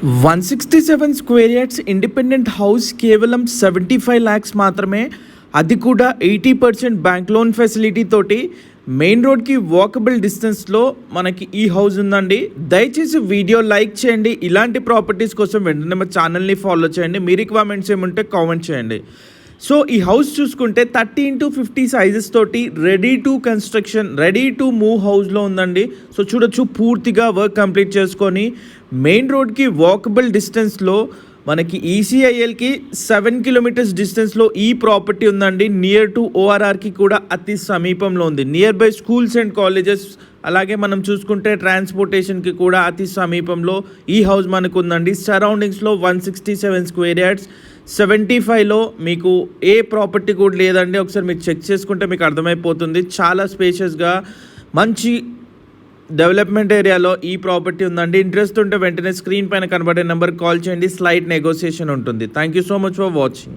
167 square yards independent house కేవలం 75 lakhs మాత్రమే. అది కూడా 80% బ్యాంక్ లోన్ ఫెసిలిటీ తోటి మెయిన్ రోడ్కి వాకబుల్ డిస్టెన్స్లో మనకి ఈ హౌస్ ఉందండి. దయచేసి వీడియో లైక్ చేయండి. ఇలాంటి ప్రాపర్టీస్ కోసం వెంటనే మా ఛానల్ని ఫాలో చేయండి. మీ రిక్వైర్మెంట్స్ ఏముంటే కామెంట్ చేయండి. సో ఈ హౌస్ చూసుకుంటే 30x50 సైజెస్ తోటి ready to construction, ready to move హౌస్లో ఉందండి. సో చూడొచ్చు, పూర్తిగా వర్క్ కంప్లీట్ చేసుకొని మెయిన్ రోడ్కి వాకబుల్ డిస్టెన్స్లో మనకి ఈసీఐఎల్కి 7 kilometers డిస్టెన్స్లో ఈ ప్రాపర్టీ ఉందండి. నియర్ టు ఓఆర్ఆర్కి కూడా అతి సమీపంలో ఉంది. Near by schools and colleges, అలాగే మనం చూసుకుంటే ట్రాన్స్పోర్టేషన్కి కూడా అతి సమీపంలో ఈ హౌస్ మనకు ఉందండి. సరౌండింగ్స్లో 167 స్క్వేర్ యార్డ్స్, 75లో మీకు ఏ ప్రాపర్టీ కూడా లేదండి. ఒకసారి మీరు చెక్ చేసుకుంటే మీకు అర్థమైపోతుంది. చాలా స్పేషియస్గా మంచి డెవలప్మెంట్ ఏరియాలో ఈ ప్రాపర్టీ ఉందండి. ఇంట్రెస్ట్ ఉంటే వెంటనే స్క్రీన్ పైన కనబడే నెంబర్కి కాల్ చేయండి. స్లైట్ నెగోసియేషన్ ఉంటుంది. Thank you so much for watching.